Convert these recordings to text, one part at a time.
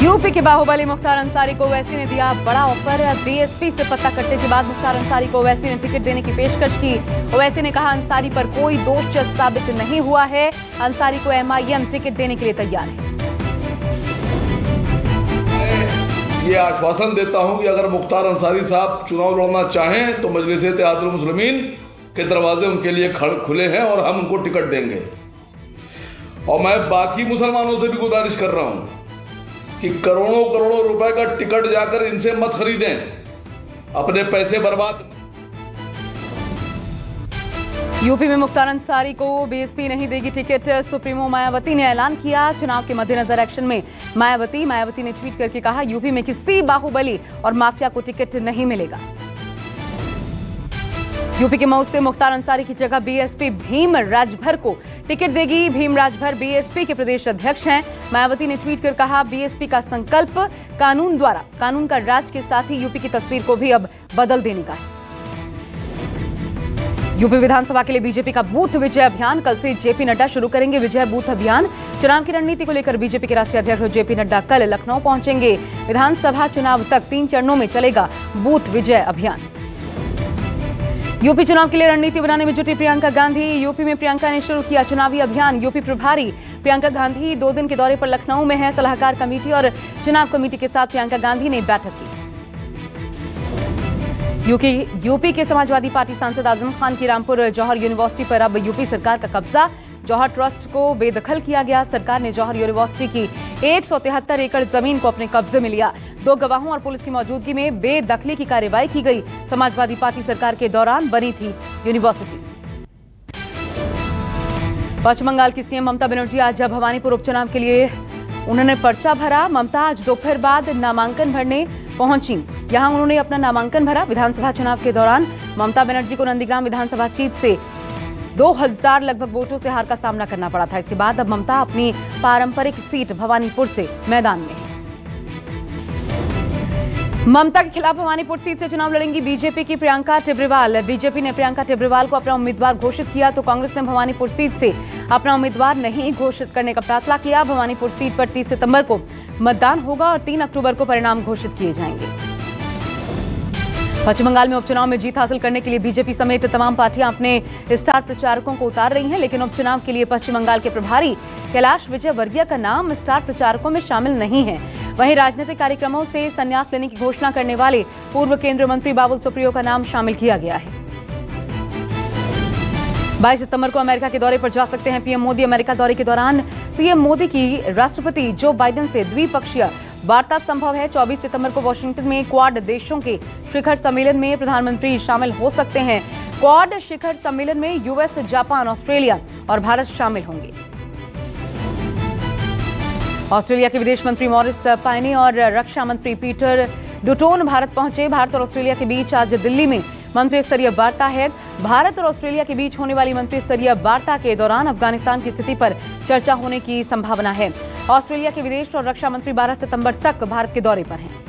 UP के बाहुबली मुख्तार अंसारी को ओवैसी ने दिया बड़ा ऑफर। बीएसपी से पत्ता कटने के बाद मुख्तार अंसारी को ओवैसी ने टिकट देने की पेशकश की। ओवैसी ने कहा अंसारी पर कोई दोष साबित नहीं हुआ है, अंसारी को एमआईएम टिकट देने के लिए तैयार है। ये आश्वासन देता हूं कि अगर मुख्तार अंसारी साहब चुनाव लड़ना चाहें तो मजलिस इत्तेहादुल मुस्लिमीन के दरवाजे उनके लिए खुले हैं और हम उनको टिकट देंगे। और मैं बाकी मुसलमानों से भी गुजारिश कर रहा हूं कि करोड़ों करोड़ों रुपए का टिकट जाकर इनसे मत खरीदें, अपने पैसे बर्बाद। यूपी में मुख्तार अंसारी को बीएसपी नहीं देगी टिकट, सुप्रीमो मायावती ने ऐलान किया। चुनाव के मद्देनजर एक्शन में मायावती ने ट्वीट करके कहा यूपी में किसी बाहुबली और माफिया को टिकट नहीं मिलेगा। यूपी के मऊ से मुख्तार अंसारी की जगह बीएसपी भीम राजभर को टिकट देगी। भीम राजभर बीएसपी के प्रदेश अध्यक्ष हैं। मायावती ने ट्वीट कर कहा बीएसपी का संकल्प कानून का राज के साथ ही यूपी की तस्वीर को भी अब बदल देने का है। यूपी विधानसभा के लिए बीजेपी का बूथ विजय अभियान, कल से जेपी नड्डा शुरू करेंगे विजय बूथ अभियान। चुनाव की रणनीति को लेकर बीजेपी के राष्ट्रीय अध्यक्ष जेपी नड्डा कल लखनऊ पहुंचेंगे। विधानसभा चुनाव तक 3 चरणों में चलेगा बूथ विजय अभियान। यूपी चुनाव के लिए रणनीति बनाने में जुटी प्रियंका गांधी। यूपी में प्रियंका ने शुरू किया चुनावी अभियान। यूपी प्रभारी प्रियंका गांधी 2 दिन के दौरे पर लखनऊ में है। सलाहकार कमेटी और चुनाव कमेटी के साथ प्रियंका गांधी ने बैठक की। यूपी के समाजवादी पार्टी सांसद आजम खान की रामपुर जौहर यूनिवर्सिटी पर अब यूपी सरकार का कब्जा। जौहर ट्रस्ट को बेदखल किया गया। सरकार ने जौहर यूनिवर्सिटी की 173 एकड़ जमीन को अपने कब्जे में लिया। 2 गवाहों और पुलिस की मौजूदगी में बेदखली की कार्रवाई की गई। समाजवादी पार्टी सरकार के दौरान बनी थी यूनिवर्सिटी। पश्चिम बंगाल की सीएम ममता बनर्जी आज भवानीपुर उपचुनाव के लिए उन्होंने पर्चा भरा। ममता आज दोपहर बाद नामांकन भरने पहुंची। यहां उन्होंने अपना नामांकन भरा। विधानसभा चुनाव के दौरान ममता बनर्जी को नंदीग्राम विधानसभा सीट से 2000 लगभग वोटों से हार का सामना करना पड़ा था। इसके बाद अब ममता अपनी पारंपरिक सीट भवानीपुर से मैदान में है। ममता के खिलाफ भवानीपुर सीट से चुनाव लड़ेंगी बीजेपी की प्रियंका टिब्रेवाल। बीजेपी ने प्रियंका टिब्रेवाल को अपना उम्मीदवार घोषित किया तो कांग्रेस ने भवानीपुर सीट से अपना उम्मीदवार नहीं घोषित करने का फैसला किया। भवानीपुर सीट पर 30 सितंबर को मतदान होगा और 3 अक्टूबर को परिणाम घोषित किए जाएंगे। पश्चिम बंगाल में उपचुनाव में जीत हासिल करने के लिए बीजेपी समेत तमाम पार्टियां अपने स्टार प्रचारकों को उतार रही हैं, लेकिन उपचुनाव के लिए पश्चिम बंगाल के प्रभारी कैलाश विजयवर्गीय का नाम स्टार प्रचारकों में शामिल नहीं है। वहीं राजनीतिक कार्यक्रमों से संन्यास लेने की घोषणा करने वाले पूर्व केंद्रीय मंत्री बाबुल सुप्रियो का नाम शामिल किया गया है। 22 सितंबर को अमेरिका के दौरे पर जा सकते हैं पीएम मोदी। अमेरिका दौरे के दौरान पीएम मोदी की राष्ट्रपति जो बाइडेन से द्विपक्षीय वार्ता संभव है। 24 सितंबर को वॉशिंगटन में क्वाड देशों के शिखर सम्मेलन में प्रधानमंत्री शामिल हो सकते हैं। क्वाड शिखर सम्मेलन में यूएस, जापान, ऑस्ट्रेलिया और भारत शामिल होंगे। ऑस्ट्रेलिया के विदेश मंत्री मॉरिस पायनी और रक्षा मंत्री पीटर डुटोन भारत पहुंचे। भारत और ऑस्ट्रेलिया के बीच आज दिल्ली में मंत्री स्तरीय वार्ता है। भारत और ऑस्ट्रेलिया के बीच होने वाली मंत्री स्तरीय वार्ता के दौरान अफगानिस्तान की स्थिति पर चर्चा होने की संभावना है। ऑस्ट्रेलिया के विदेश और रक्षा मंत्री 12 सितंबर तक भारत के दौरे पर हैं।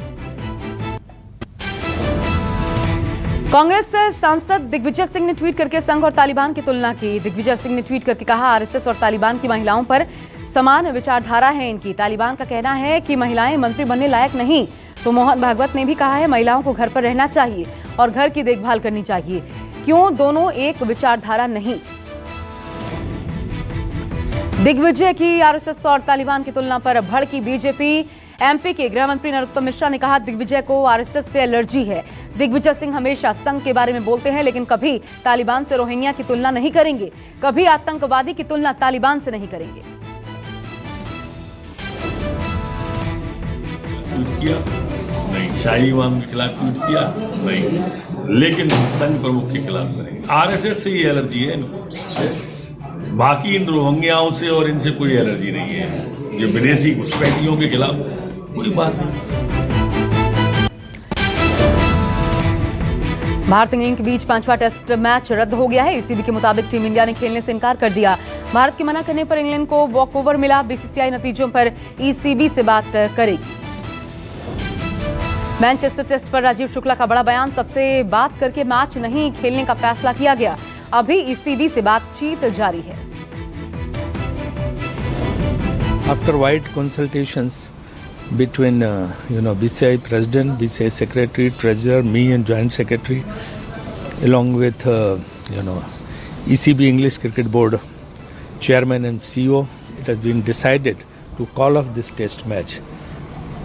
कांग्रेस सांसद दिग्विजय सिंह ने ट्वीट करके संघ और तालिबान की तुलना की। दिग्विजय सिंह ने ट्वीट करके कहा आरएसएस और तालिबान की महिलाओं पर समान विचारधारा है इनकी। तालिबान का कहना है कि महिलाएं मंत्री बनने लायक नहीं, तो मोहन भागवत ने भी कहा है महिलाओं को घर पर रहना चाहिए और घर की देखभाल करनी चाहिए। क्यों दोनों एक विचारधारा नहीं? दिग्विजय की आरएसएस और तालिबान की तुलना पर भड़की बीजेपी। एमपी के गृह मंत्री नरोत्तम मिश्रा ने कहा दिग्विजय को आरएसएस से एलर्जी है। दिग्विजय सिंह हमेशा संघ के बारे में बोलते हैं लेकिन कभी तालिबान से रोहिंग्या की तुलना नहीं करेंगे, कभी आतंकवादी की तुलना तालिबान से नहीं करेंगे। किया नहीं, शाही इमाम के खिलाफ ट्वीट किया नहीं, लेकिन संघ प्रमुख के खिलाफ करेंगे। आरएसएस से ये एलर्जी है इनको, बाकी इन रोहिंग्याओं से और इनसे कोई एलर्जी नहीं है। जो विदेशी घुसपैठियों के खिलाफ कोई बात नहीं। भारत इंग्लैंड के बीच 5वां टेस्ट मैच रद्द हो गया है। ईसीबी के मुताबिक टीम इंडिया ने खेलने से इनकार कर दिया। भारत के मना करने पर इंग्लैंड को वॉकओवर मिला। बीसीसीआई नतीजों पर ईसीबी से बात करेगी। मैनचेस्टर टेस्ट पर राजीव शुक्ला का बड़ा बयान, सबसे बात करके मैच नहीं खेलने का फैसला किया गया। अभी ईसीबी से बातचीत जारी है। After wide consultations, between BCI President, BCI Secretary, Treasurer, me and Joint Secretary, along with ECB English Cricket Board Chairman and CEO. It has been decided to call off this test match,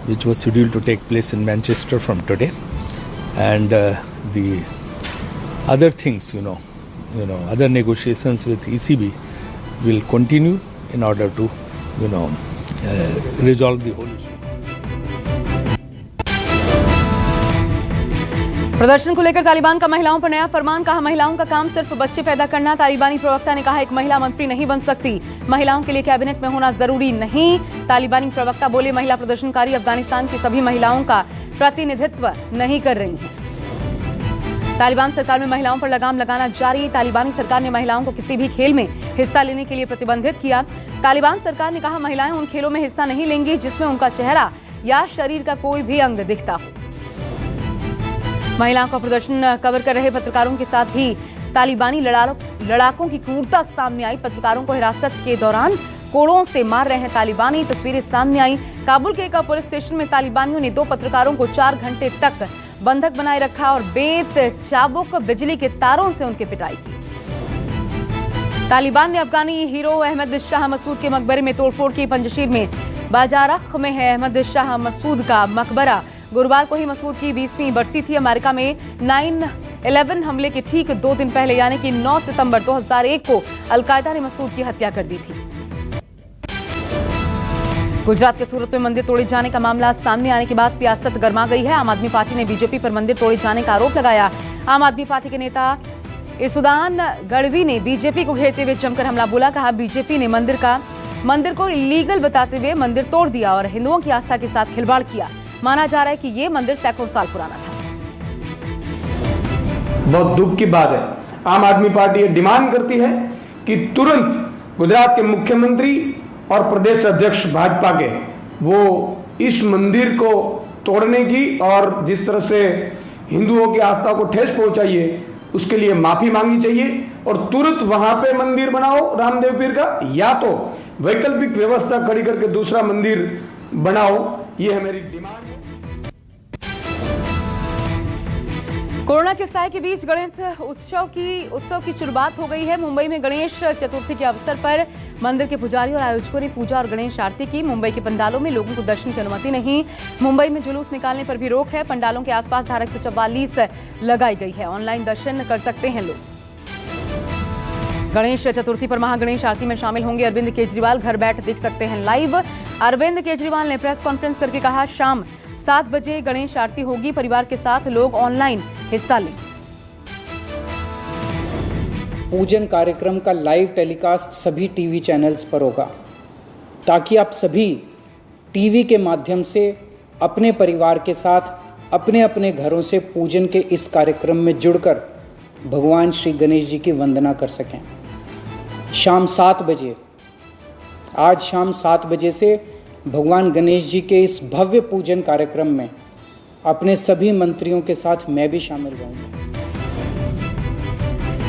which was scheduled to take place in Manchester from today, and the other things, other negotiations with ECB will continue in order to, resolve the whole issue. प्रदर्शन को लेकर तालिबान का महिलाओं पर नया फरमान, कहा महिलाओं का काम सिर्फ बच्चे पैदा करना। तालिबानी प्रवक्ता ने कहा एक महिला मंत्री नहीं बन सकती, महिलाओं के लिए कैबिनेट में होना जरूरी नहीं। तालिबानी प्रवक्ता बोले महिला प्रदर्शनकारी अफगानिस्तान की सभी महिलाओं का प्रतिनिधित्व नहीं कर रही हैं। तालिबान सरकार में महिलाओं पर लगाम लगाना जारी। तालिबानी सरकार ने महिलाओं को किसी भी खेल में हिस्सा लेने के लिए प्रतिबंधित किया। तालिबान सरकार ने कहा महिलाएं उन खेलों में हिस्सा नहीं लेंगी जिसमें उनका चेहरा या शरीर का कोई भी अंग दिखता हो। महिलाओं का प्रदर्शन कवर कर रहे पत्रकारों के साथ भी तालिबानी लड़ाकों की क्रूरता सामने आई। पत्रकारों को हिरासत के दौरान कोड़ों से मार रहे हैं तालिबानी, तस्वीरें सामने आई। काबुल के एक पुलिस स्टेशन में तालिबानियों ने 2 पत्रकारों को 4 घंटे तक बंधक बनाए रखा और बेत चाबुक बिजली के तारों से उनकी पिटाई की। तालिबान ने अफगानी हीरो अहमद शाह मसूद के मकबरे में तोड़फोड़ की। पंजशीर में बाजारख में है अहमद शाह मसूद का मकबरा। गुरुवार को ही मसूद की 20वीं बरसी थी। अमेरिका में 9/11 हमले के ठीक 2 दिन पहले यानी कि 9 सितंबर 2001 को अलकायदा ने मसूद की हत्या कर दी थी। गुजरात के सूरत में मंदिर तोड़े जाने का मामला सामने आने के बाद सियासत गर्मा गई है। आम आदमी पार्टी ने बीजेपी पर मंदिर तोड़े जाने का आरोप लगाया। आम आदमी पार्टी के नेता इसुदान गढ़वी ने बीजेपी को घेरते हुए जमकर हमला बोला। कहा बीजेपी ने मंदिर को इलीगल बताते हुए मंदिर तोड़ दिया और हिंदुओं की आस्था के साथ खिलवाड़ किया। माना जा रहा है कि ये मंदिर सैकड़ों साल पुराना था। बहुत दुख की बात है। आम आदमी पार्टी ये डिमांड करती है कि तुरंत गुजरात के मुख्यमंत्री और प्रदेश अध्यक्ष भाजपा के वो इस मंदिर को तोड़ने की और जिस तरह से हिंदुओं की आस्था को ठेस पहुंचाई है उसके लिए माफी मांगनी चाहिए और तुरंत वहां पे मंदिर बनाओ रामदेव पीर का, या तो वैकल्पिक व्यवस्था खड़ी करके दूसरा मंदिर बनाओ। ये है मेरी डिमांड। कोरोना के साए के बीच गणेश उत्सव की शुरुआत हो गई है। मुंबई में गणेश चतुर्थी के अवसर पर मंदिर के पुजारी और आयोजकों ने पूजा और गणेश आरती की। मुंबई के पंडालों में लोगों को दर्शन की अनुमति नहीं। मुंबई में जुलूस निकालने पर भी रोक है। पंडालों के आसपास धारा 144 लगाई गई है। ऑनलाइन दर्शन कर सकते हैं लोग। गणेश चतुर्थी पर महागणेश आरती में शामिल होंगे अरविंद केजरीवाल। घर बैठ देख सकते हैं लाइव। अरविंद केजरीवाल ने प्रेस कॉन्फ्रेंस करके कहा शाम 7 बजे गणेश आरती होगी। परिवार के साथ लोग ऑनलाइन हिस्सा लें। पूजन कार्यक्रम का लाइव टेलीकास्ट सभी टीवी चैनल्स पर होगा ताकि आप सभी टीवी के माध्यम से अपने परिवार के साथ अपने अपने घरों से पूजन के इस कार्यक्रम में जुड़कर भगवान श्री गणेश जी की वंदना कर सकें। शाम 7 बजे, आज शाम 7 बजे से भगवान गणेश जी के इस भव्य पूजन कार्यक्रम में अपने सभी मंत्रियों के साथ मैं भी शामिल रहूंगा।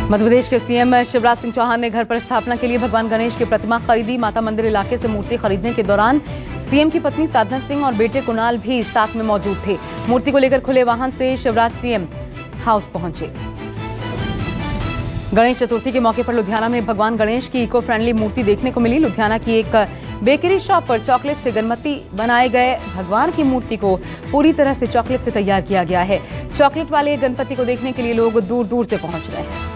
मध्य प्रदेश के सीएम शिवराज सिंह चौहान ने घर पर स्थापना के लिए भगवान गणेश की प्रतिमा खरीदी। माता मंदिर इलाके से मूर्ति खरीदने के दौरान सीएम की पत्नी साधना सिंह और बेटे कुणाल भी साथ में मौजूद थे। मूर्ति को लेकर खुले वाहन से शिवराज सीएम हाउस पहुंचे। गणेश चतुर्थी के मौके पर लुधियाना में भगवान गणेश की इको फ्रेंडली मूर्ति देखने को मिली। लुधियाना की एक बेकरी शॉप पर चॉकलेट से गणपति बनाए गए भगवान की मूर्ति को पूरी तरह से चॉकलेट से तैयार किया गया है। चॉकलेट वाले गणपति को देखने के लिए लोग दूर दूर से पहुंच रहे हैं।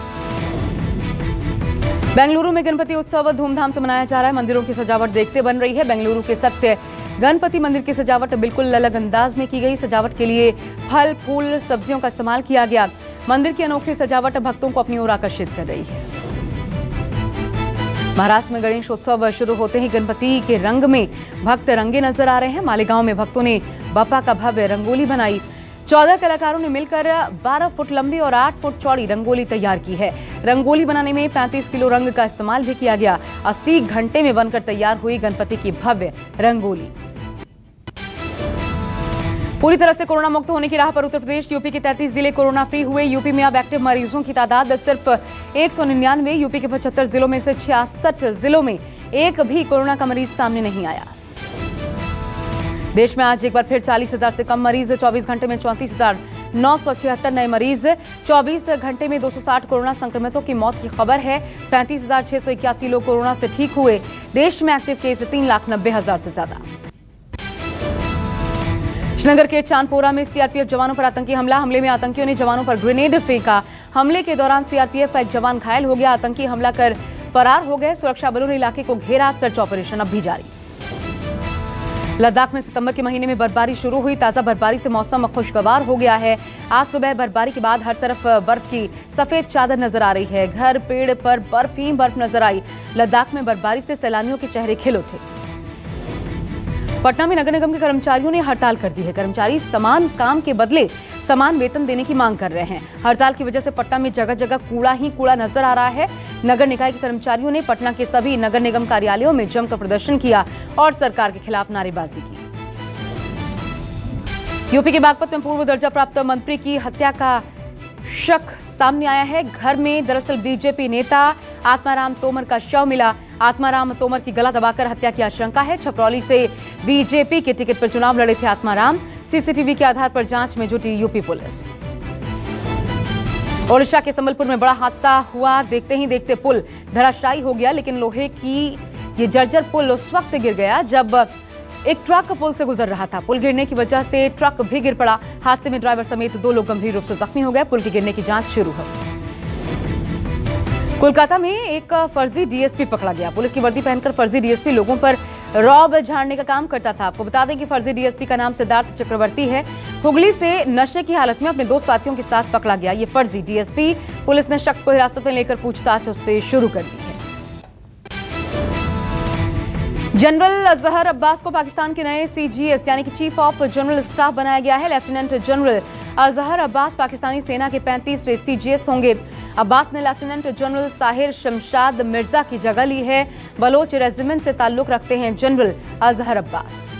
बेंगलुरु में गणपति उत्सव धूमधाम से मनाया जा रहा है। मंदिरों की सजावट देखते बन रही है। बेंगलुरु के सत्य गणपति मंदिर की सजावट बिल्कुल अलग अंदाज में की गई। सजावट के लिए फल, फूल, सब्जियों का इस्तेमाल किया गया। मंदिर की अनोखी सजावट भक्तों को अपनी ओर आकर्षित कर रही है। महाराष्ट्र में गणेश उत्सव शुरू होते ही गणपति के रंग में भक्त रंगे नजर आ रहे हैं। मालेगांव में भक्तों ने बापा का भव्य रंगोली बनाई। 14 कलाकारों ने मिलकर 12 फुट लंबी और 8 फुट चौड़ी रंगोली तैयार की है। रंगोली बनाने में 35 किलो रंग का इस्तेमाल भी किया गया। 80 घंटे में बनकर तैयार हुई गणपति की भव्य रंगोली। पूरी तरह से कोरोना मुक्त होने की राह पर उत्तर प्रदेश। यूपी के 33 जिले कोरोना फ्री हुए। यूपी में अब एक्टिव मरीजों की तादाद सिर्फ 199। यूपी के 75 जिलों में से 66 जिलों में एक भी कोरोना का मरीज सामने नहीं आया। देश में आज एक बार फिर 40,000 से कम मरीज, 24 घंटे में 34,976 नए मरीज, 24 घंटे में 260 कोरोना संक्रमितों की मौत की खबर है। 37,681 लोग कोरोना से ठीक हुए। देश में एक्टिव केस 3,90,000 से ज्यादा। श्रीनगर के चांदपोरा में सीआरपीएफ जवानों पर आतंकी हमले में आतंकियों ने जवानों पर ग्रेनेड फेंका। हमले के दौरान सीआरपीएफ का एक जवान घायल हो गया। आतंकी हमला कर फरार हो गए। सुरक्षा बलों ने इलाके को घेरा। सर्च ऑपरेशन अब भी जारी। लद्दाख में सितंबर के महीने में बर्फबारी शुरू हुई। ताजा बर्फबारी से मौसम खुशगवार हो गया है। आज सुबह बर्फबारी के बाद हर तरफ बर्फ की सफेद चादर नजर आ रही है। घर पेड़ पर बर्फ ही बर्फ नजर आई। लद्दाख में बर्फबारी से सैलानियों के चेहरे खिल उठे। पटना में नगर निगम के कर्मचारियों ने हड़ताल कर दी है। कर्मचारी समान काम के बदले समान वेतन देने की मांग कर रहे हैं। हड़ताल की वजह से पटना में जगह जगह कूड़ा ही कूड़ा नजर आ रहा है। नगर निकाय के कर्मचारियों ने पटना के सभी नगर निगम कार्यालयों में जमकर प्रदर्शन किया और सरकार के खिलाफ नारेबाजी की। यूपी के बागपत में पूर्व दर्जा प्राप्त मंत्री की हत्या का शक सामने आया है। घर में दरअसल बीजेपी नेता आत्माराम तोमर का शव मिला। आत्माराम तोमर की गला दबाकर हत्या की आशंका है। छपरौली से बीजेपी के टिकट पर चुनाव लड़े थे आत्माराम। सीसीटीवी के आधार पर जांच में जुटी यूपी पुलिस। ओडिशा के संबलपुर में बड़ा हादसा हुआ। देखते ही देखते पुल धराशायी हो गया, लेकिन लोहे की ये जर्जर पुल उस वक्त गिर गया जब एक ट्रक पुल से गुजर रहा था। पुल गिरने की वजह से ट्रक भी गिर पड़ा। हादसे में ड्राइवर समेत 2 लोग गंभीर रूप से जख्मी हो गए। पुल के गिरने की जांच शुरू है। कोलकाता में एक फर्जी डीएसपी पकड़ा गया। पुलिस की वर्दी पहनकर फर्जी डीएसपी लोगों पर रौब झाड़ने का काम करता था। आपको बता दें कि फर्जी डीएसपी का नाम सिद्धार्थ चक्रवर्ती है। हुगली से नशे की हालत में अपने 2 साथियों के साथ पकड़ा गया ये फर्जी डीएसपी। पुलिस ने शख्स को हिरासत में लेकर पूछताछ उससे शुरू कर दी है। जनरल अजहर अब्बास को पाकिस्तान के नए सीजीएस यानी कि चीफ ऑफ जनरल स्टाफ बनाया गया है। लेफ्टिनेंट जनरल अजहर अब्बास पाकिस्तानी सेना के 35वें सीजीएस होंगे। अब्बास ने लेफ्टिनेंट जनरल साहिर शमशाद मिर्जा की जगह ली है। बलोच रेजिमेंट से ताल्लुक रखते हैं जनरल अजहर अब्बास।